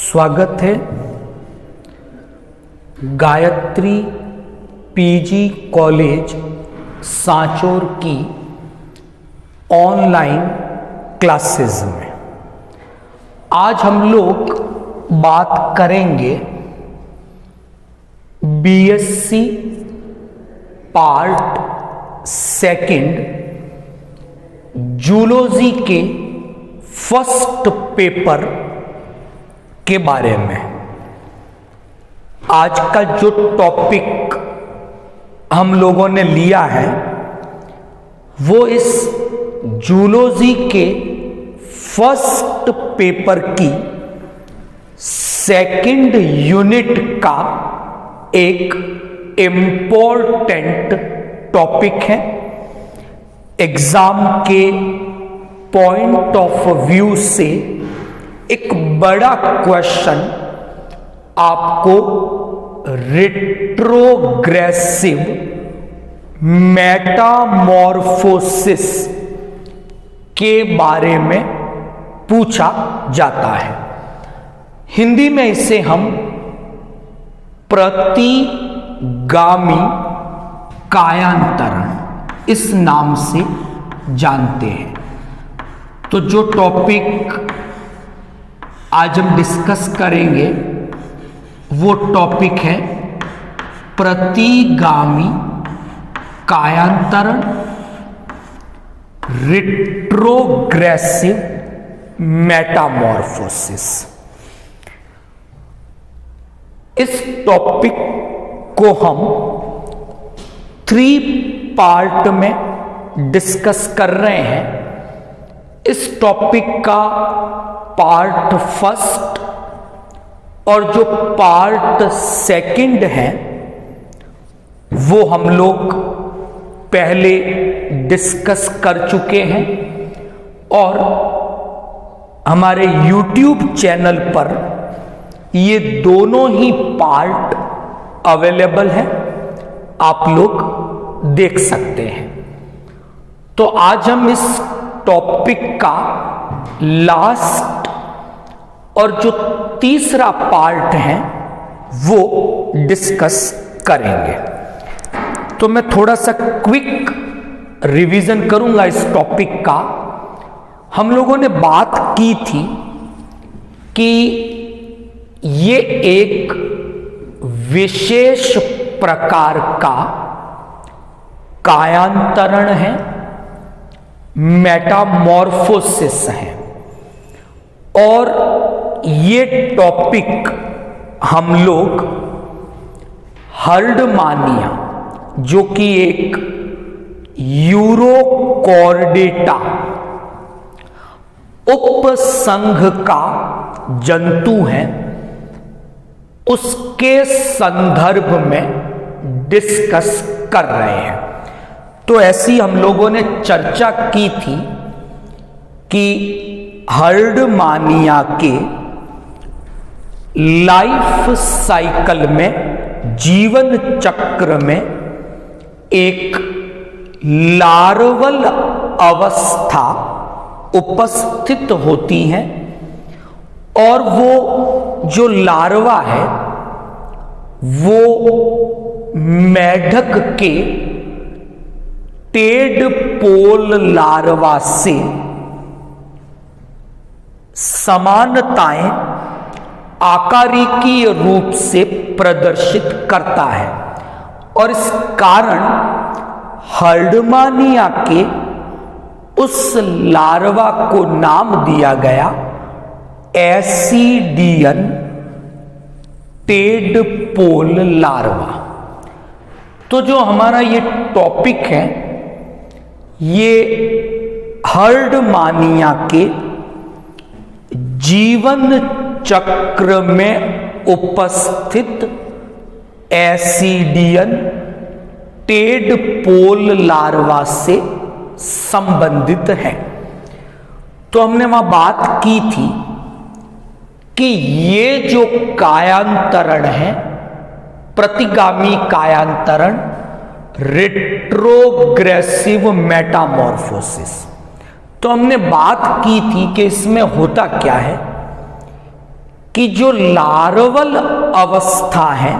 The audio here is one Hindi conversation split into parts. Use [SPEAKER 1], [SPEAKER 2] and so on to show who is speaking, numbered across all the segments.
[SPEAKER 1] स्वागत है गायत्री पीजी कॉलेज सांचौर की ऑनलाइन क्लासेस में। आज हम लोग बात करेंगे बीएससी पार्ट सेकंड जूलॉजी के फर्स्ट पेपर के बारे में। आज का जो टॉपिक हम लोगों ने लिया है वो इस जूलॉजी के फर्स्ट पेपर की सेकंड यूनिट का एक इम्पोर्टेंट टॉपिक है। एग्जाम के पॉइंट ऑफ व्यू से एक बड़ा क्वेश्चन आपको रिट्रोग्रेसिव मेटामॉर्फोसिस के बारे में पूछा जाता है। हिंदी में इसे हम प्रतिगामी कायांतरण इस नाम से जानते हैं। तो जो टॉपिक आज हम डिस्कस करेंगे वो टॉपिक है प्रतिगामी कायांतरण, रिट्रोग्रेसिव मेटामॉर्फोसिस। इस टॉपिक को हम 3 पार्ट में डिस्कस कर रहे हैं। इस टॉपिक का पार्ट फर्स्ट और जो पार्ट सेकंड है वो हम लोग पहले डिस्कस कर चुके हैं और हमारे YouTube चैनल पर ये दोनों ही पार्ट अवेलेबल है, आप लोग देख सकते हैं। तो आज हम इस टॉपिक का लास्ट और जो तीसरा पार्ट है वो डिस्कस करेंगे। तो मैं थोड़ा सा क्विक रिवीजन करूंगा इस टॉपिक का। हम लोगों ने बात की थी कि ये एक विशेष प्रकार का कायांतरण है, मेटामॉर्फोसिस है, और ये टॉपिक हम लोग हर्डमानिया जो कि एक यूरोकॉर्डेटा उपसंघ का जंतु है उसके संदर्भ में डिस्कस कर रहे हैं। तो ऐसी हम लोगों ने चर्चा की थी कि हर्डमानिया के लाइफ साइकिल में, जीवन चक्र में एक लार्वल अवस्था उपस्थित होती है और वो जो लार्वा है वो मेढक के टेडपोल लार्वा से समानताएं आकारिकीय रूप से प्रदर्शित करता है और इस कारण हर्डमानिया के उस लार्वा को नाम दिया गया एसिडियन टेडपोल लार्वा। तो जो हमारा ये टॉपिक है ये हर्डमानिया के जीवन चक्र में उपस्थित एसिडियन टेडपोल लार्वा से संबंधित है। तो हमने वहां बात की थी कि ये जो कायांतरण है, प्रतिगामी कायांतरण, रिट्रोग्रेसिव मेटामॉर्फोसिस, तो हमने बात की थी कि इसमें होता क्या है कि जो लार्वल अवस्था है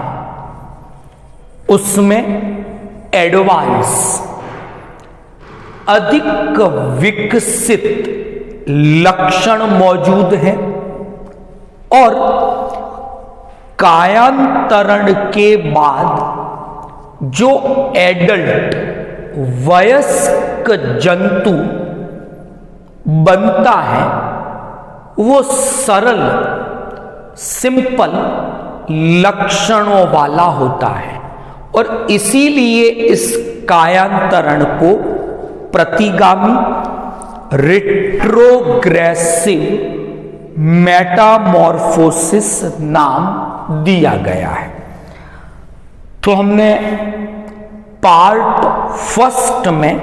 [SPEAKER 1] उसमें एडवांस अधिक विकसित लक्षण मौजूद हैं और कायांतरण के बाद जो एडल्ट वयस्क जंतु बनता है वो सरल सिंपल लक्षणों वाला होता है और इसीलिए इस कायांतरण को प्रतिगामी रिट्रोग्रेसिव मेटामॉर्फोसिस नाम दिया गया है। तो हमने पार्ट फर्स्ट में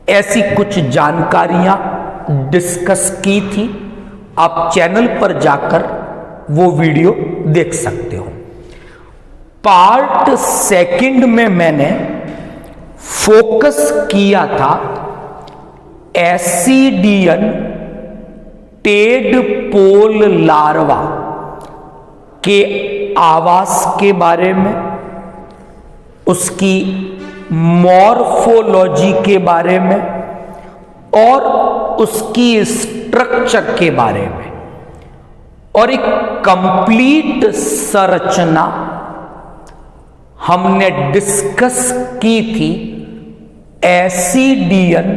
[SPEAKER 1] ऐसी कुछ जानकारियां डिस्कस की थी। आप चैनल पर जाकर वो वीडियो देख सकते हो। पार्ट सेकंड में मैंने फोकस किया था एसिडियन टेडपोल लार्वा के आवास के बारे में, उसकी मॉर्फोलॉजी के बारे में और उसकी स्ट्रक्चर के बारे में और एक कंप्लीट संरचना हमने डिस्कस की थी एसिडियन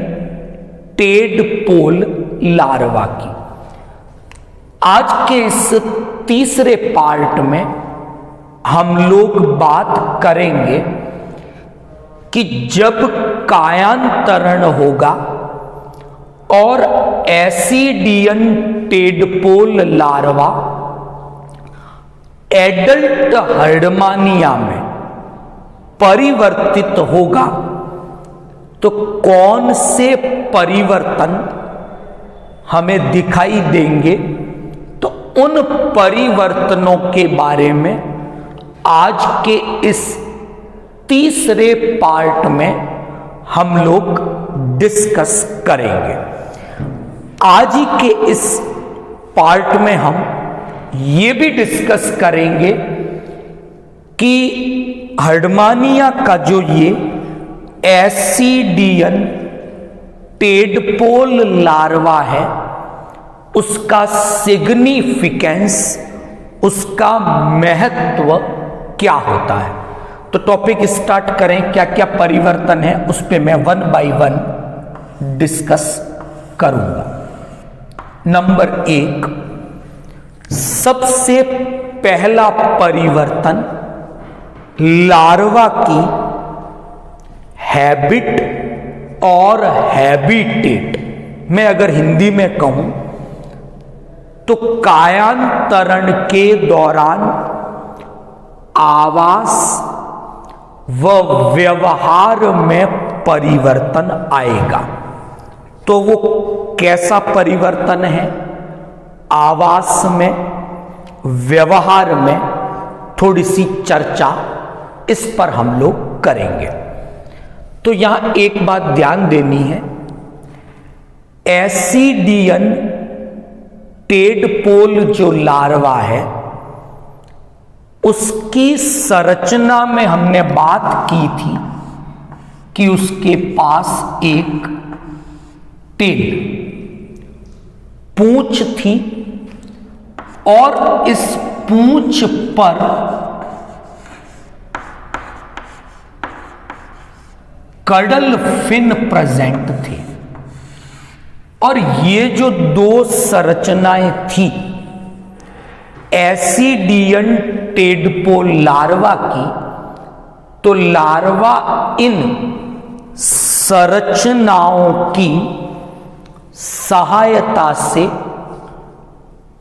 [SPEAKER 1] टेडपोल लार्वा की। आज के इस तीसरे पार्ट में हम लोग बात करेंगे कि जब कायांतरण होगा और ascidian tadpole larva adult Herdmania में परिवर्तित होगा तो कौन से परिवर्तन हमें दिखाई देंगे, तो उन परिवर्तनों के बारे में आज के इस तीसरे पार्ट में हम लोग डिस्कस करेंगे। आज ही के इस पार्ट में हम ये भी डिस्कस करेंगे कि हर्डमानिया का जो ये एसिडियन टेडपोल लार्वा है उसका सिग्निफिकेंस, उसका महत्व क्या होता है। तो टॉपिक स्टार्ट करें, क्या क्या परिवर्तन है उस पे मैं 1 बाय 1 डिस्कस करूंगा। नंबर 1, सबसे पहला परिवर्तन लार्वा की हैबिट और हैबिटेट में अगर हिंदी में कहूं तो कायांतरण के दौरान आवास व व्यवहार में परिवर्तन आएगा। तो वो कैसा परिवर्तन है, आवास में, व्यवहार में, थोड़ी सी चर्चा इस पर हम लोग करेंगे। तो यहां एक बात ध्यान देनी है, एसिडियन टेडपोल जो लार्वा है उसकी संरचना में हमने बात की थी कि उसके पास एक टेल पूंछ थी और इस पूंछ पर कडल फिन प्रेजेंट थे और ये जो दो संरचनाएं थी एसिडियन टेडपोल लार्वा की, तो लार्वा इन संरचनाओं की सहायता से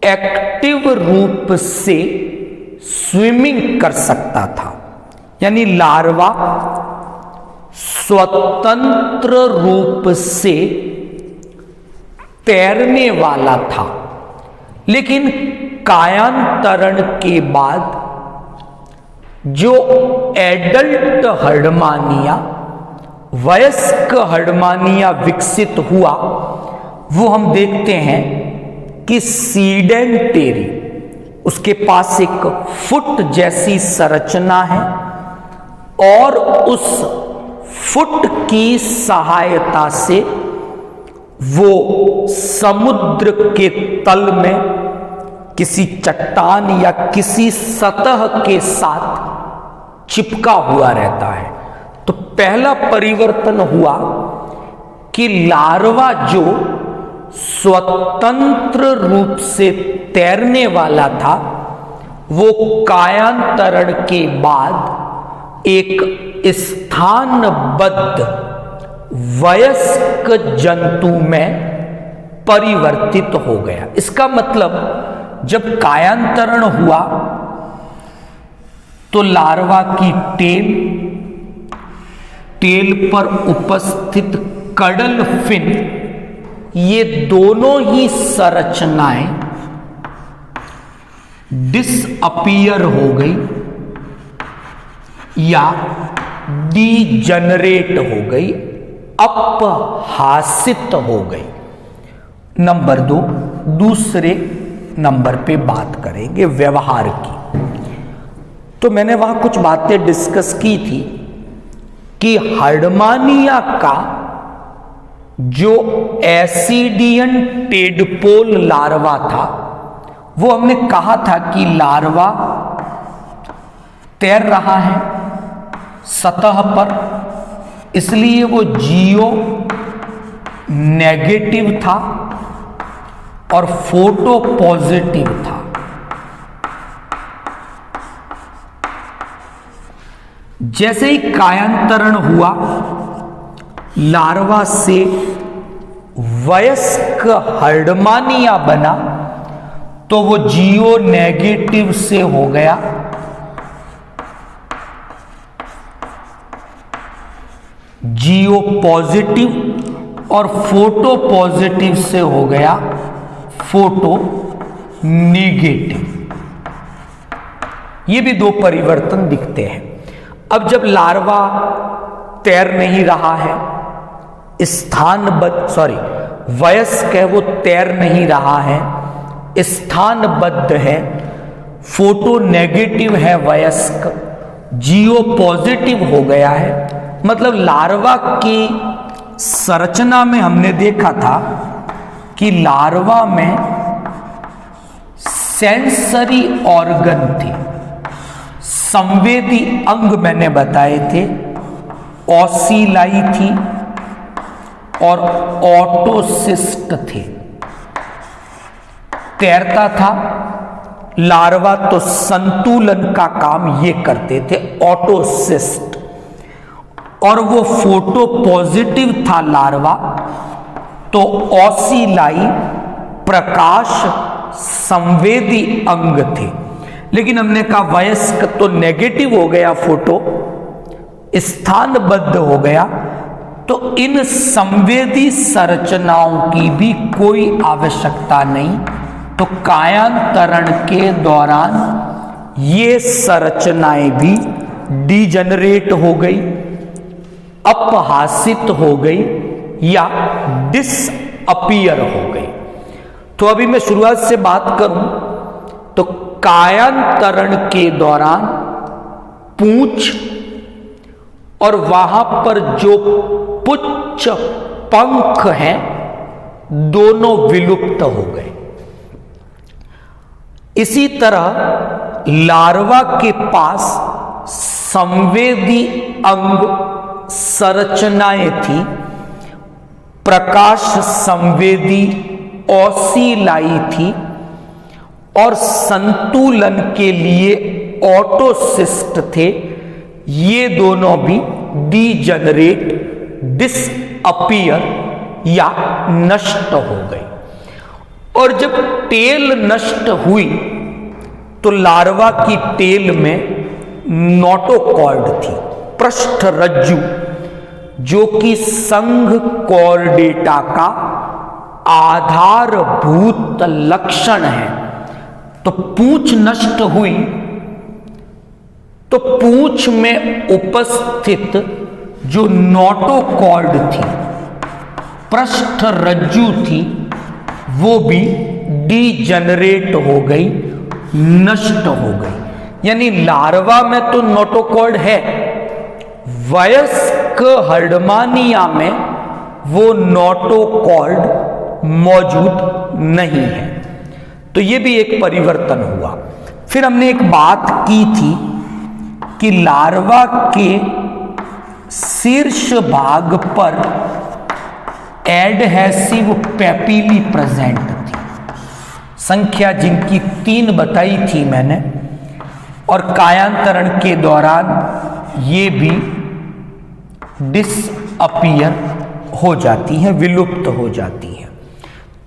[SPEAKER 1] एक्टिव रूप से स्विमिंग कर सकता था। यानी लार्वा स्वतंत्र रूप से तैरने वाला था, लेकिन कायांतरण के बाद जो एडल्ट हर्डमानिया, वयस्क हर्डमानिया विकसित हुआ, वो हम देखते हैं कि सीडेंटेरी उसके पास एक फुट जैसी संरचना है और उस फुट की सहायता से वो समुद्र के तल में किसी चट्टान या किसी सतह के साथ चिपका हुआ रहता है। तो पहला परिवर्तन हुआ कि लार्वा जो स्वतंत्र रूप से तैरने वाला था, वो कायांतरण के बाद एक स्थानबद्ध वयस्क जंतु में परिवर्तित हो गया। इसका मतलब जब कायांतरण हुआ तो लार्वा की टेल पर उपस्थित कडल फिन, ये दोनों ही संरचनाएं डिसअपीयर हो गई या डीजनरेट हो गई, अपहासित हो गई। नंबर 2, दूसरे नंबर पे बात करेंगे व्यवहार की। तो मैंने वहां कुछ बातें डिस्कस की थी कि हर्डमानिया का जो एसिडियन टेडपोल लार्वा था, वो हमने कहा था कि लार्वा तैर रहा है सतह पर, इसलिए वो जियो नेगेटिव था और फोटो पॉजिटिव था। जैसे ही कायांतरण हुआ, लार्वा से वयस्क हर्डमानिया बना, तो वो जियो नेगेटिव से हो गया जियो पॉजिटिव और फोटो पॉजिटिव से हो गया फोटो नेगेटिव। ये भी दो परिवर्तन दिखते हैं। अब जब लार्वा तैर नहीं रहा है, वयस्क है, वो तैर नहीं रहा है, स्थानबद्ध है, फोटो नेगेटिव है वयस्क, जियो पॉजिटिव हो गया है। मतलब लार्वा की संरचना में हमने देखा था कि लार्वा में सेंसरी ऑर्गन थे, संवेदी अंग मैंने बताए थे, ओसिलाई थी और ऑटोसिस्ट थे। तैरता था लार्वा तो संतुलन का काम ये करते थे ऑटोसिस्ट, और वो फोटो पॉजिटिव था लार्वा, तो ओसिलाई प्रकाश संवेदी अंग थे। लेकिन हमने कहा वयस्क तो नेगेटिव हो गया, फोटो स्थानबद्ध हो गया, तो इन संवेदी संरचनाओं की भी कोई आवश्यकता नहीं। तो कायांतरण के दौरान ये संरचनाएं भी डीजनरेट हो गई, अपहासित हो गई या डिसअपीयर हो गई। तो अभी मैं शुरुआत से बात करूं तो कायांतरण के दौरान पूंछ और वहां पर जो पुच्छ पंख हैं, दोनों विलुप्त हो गए। इसी तरह लार्वा के पास संवेदी अंग संरचनाएं थी, प्रकाश संवेदी ओसिलाई थी और संतुलन के लिए ऑटोसिस्ट थे। ये दोनों भी डीजनरेट, डिसअपीयर या नष्ट हो गए। और जब टेल नष्ट हुई तो लार्वा की टेल में नोटोकॉर्ड थी, पृष्ठ रज्जु, जो कि संघ कॉर्डेटा का आधारभूत लक्षण है। तो पूंछ नष्ट हुई तो पूंछ में उपस्थित जो नोटोकॉर्ड थी, पृष्ठ रज्जु थी, वो भी डीजनरेट हो गई नष्ट हो गई। यानी लार्वा में तो नोटोकॉर्ड है, वयस्क हर्डमानिया में वो नोटोकॉर्ड मौजूद नहीं है। तो ये भी एक परिवर्तन हुआ। फिर हमने एक बात की थी कि लार्वा के शीर्ष भाग पर एडहेसिव पेपिली प्रेजेंट थी, संख्या जिनकी 3 बताई थी मैंने, और कायांतरण के दौरान ये भी डिसअपीयर हो जाती हैं, विलुप्त हो जाती हैं।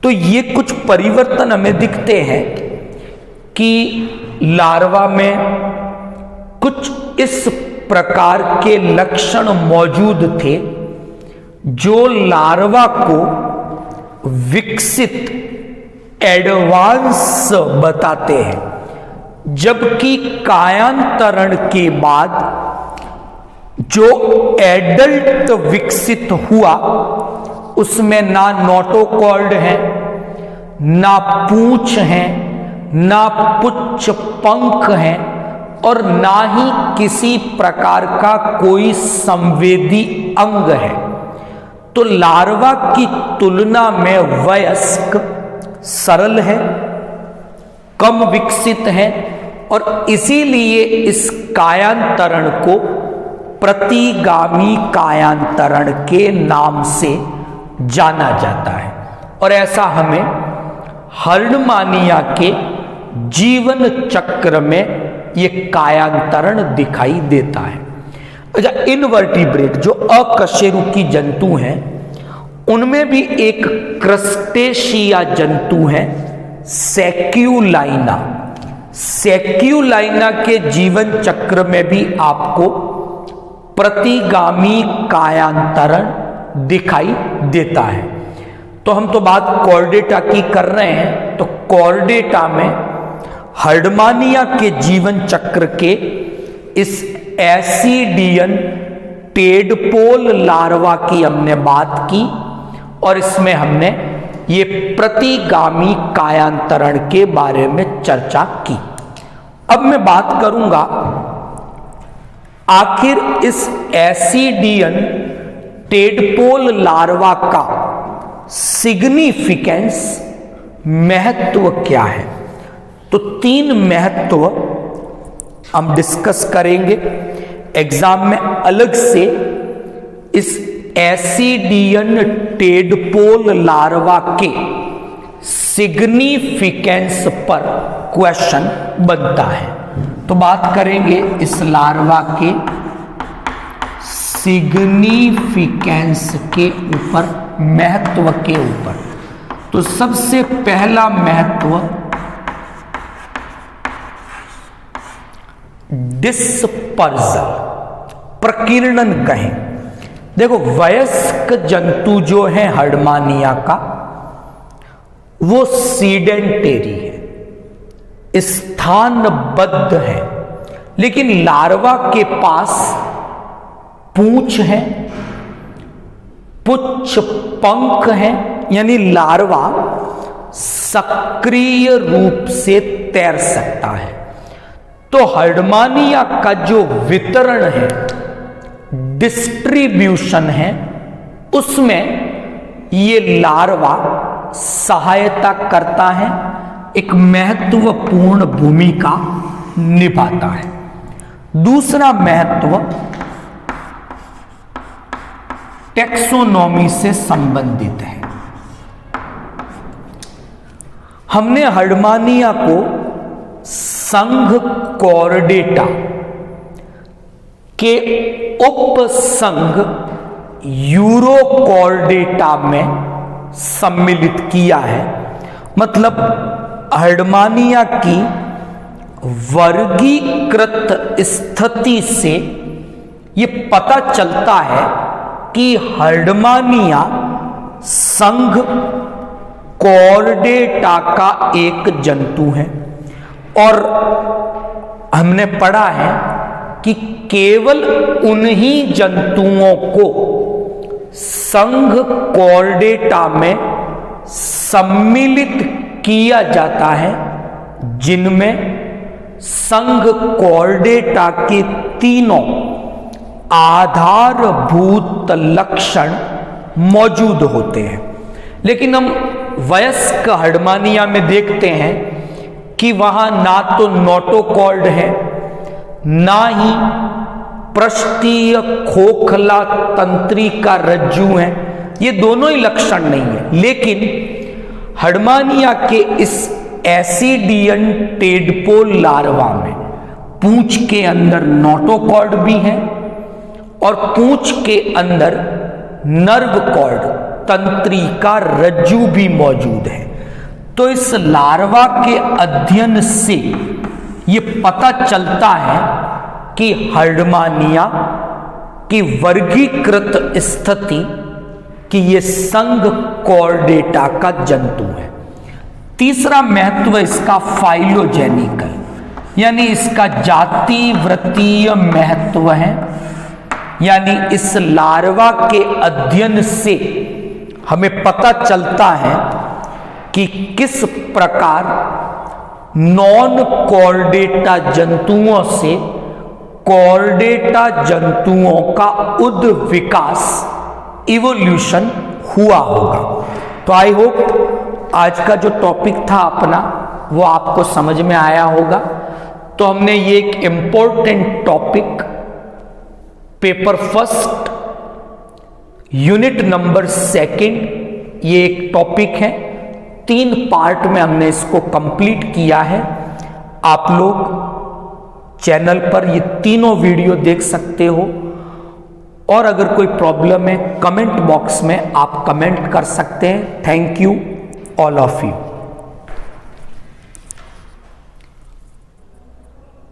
[SPEAKER 1] तो ये कुछ परिवर्तन हमें दिखते हैं कि लार्वा में कुछ इस प्रकार के लक्षण मौजूद थे जो लार्वा को विकसित, एडवांस बताते हैं, जबकि कायांतरण के बाद जो एडल्ट विकसित हुआ उसमें ना नोटोकॉर्ड है, ना पूंछ है, ना पुच्छ पंख है, और ना ही किसी प्रकार का कोई संवेदी अंग है। तो लार्वा की तुलना में वयस्क सरल है, कम विकसित है, और इसीलिए इस कायांतरण को प्रतिगामी कायांतरण के नाम से जाना जाता है। और ऐसा हमें हर्डमानिया के जीवन चक्र में ये कायांतरण दिखाई देता है। अच्छा, इनवर्टिब्रेट जो अकशेरुकी जंतु हैं उनमें भी एक क्रस्टेशिया जंतु है सेक्यूलाइना। सेक्यूलाइना के जीवन चक्र में भी आपको प्रतिगामी कायांतरण दिखाई देता है। तो हम तो बात कॉर्डेटा की कर रहे हैं, तो कॉर्डेटा में हर्डमानिया के जीवन चक्र के इस एसिडियन टेडपोल लार्वा की हमने बात की, और इसमें हमने ये प्रतिगामी कायांतरण के बारे में चर्चा की। अब मैं बात करूंगा आखिर इस एसिडियन टेडपोल लार्वा का सिग्निफिकेंस, महत्व क्या है। तो 3 महत्व हम डिस्कस करेंगे एग्जाम में अलग से। इस एसिडियन टेडपोल लार्वा के सिग्निफिकेंस पर क्वेश्चन बनता है। तो बात करेंगे इस लार्वा के सिग्निफिकेंस के ऊपर, महत्व के ऊपर। तो सबसे पहला महत्व डिस्पर्जल, प्रकीर्णन कहें। देखो, वयस्क जंतु जो है हर्डमानिया का, वो सीडेंटेरी है, स्थानबद्ध है, लेकिन लार्वा के पास पूंछ है, पुच्छ पंख है, यानी लार्वा सक्रिय रूप से तैर सकता है। तो हर्डमानिया का जो वितरण है, डिस्ट्रीब्यूशन है, उसमें ये लार्वा सहायता करता है, एक महत्वपूर्ण भूमिका निभाता है। दूसरा महत्व टेक्सोनॉमी से संबंधित है। हमने हर्डमानिया को संघ कॉर्डेटा के उपसंघ यूरोकॉर्डेटा में सम्मिलित किया है। मतलब हर्डमानिया की वर्गीकृत स्थिति से ये पता चलता है कि हर्डमानिया संघ कॉर्डेटा का एक जंतु है। और हमने पढ़ा है कि केवल उन्हीं जंतुओं को संघ कॉर्डेटा में सम्मिलित किया जाता है जिनमें संघ कॉर्डेटा के तीनों आधारभूत लक्षण मौजूद होते हैं। लेकिन हम वयस्क हर्डमानिया में देखते हैं कि वहां ना तो नोटोकॉर्ड है, ना ही पृष्ठीय खोखला तंत्रिका रज्जु है, ये दोनों ही लक्षण नहीं है। लेकिन हर्डमानिया के इस एसिडियन टेडपोल लार्वा में पूंछ के अंदर नोटोकॉर्ड भी है और पूंछ के अंदर नर्व कॉर्ड तंत्रिका रज्जु भी मौजूद है। तो इस लार्वा के अध्ययन से ये पता चलता है कि हर्डमानिया की वर्गीकृत स्थिति कि ये संघ कॉर्डेटा का जंतु है। तीसरा महत्व इसका फाइलोजेनिकल, यानी इसका जाति वृत्तीय महत्व है। यानी इस लार्वा के अध्ययन से हमें पता चलता है कि किस प्रकार नॉन कॉर्डेटा जंतुओं से कॉर्डेटा जंतुओं का उद्विकास इवोल्यूशन हुआ होगा। तो आई होप आज का जो टॉपिक था अपना वो आपको समझ में आया होगा। तो हमने ये एक important topic paper first unit number 2 ये एक टॉपिक है, 3 पार्ट में हमने इसको कंप्लीट किया है। आप लोग चैनल पर ये तीनों वीडियो देख सकते हो और अगर कोई प्रॉब्लम है कमेंट बॉक्स में आप कमेंट कर सकते हैं। Thank you all of you.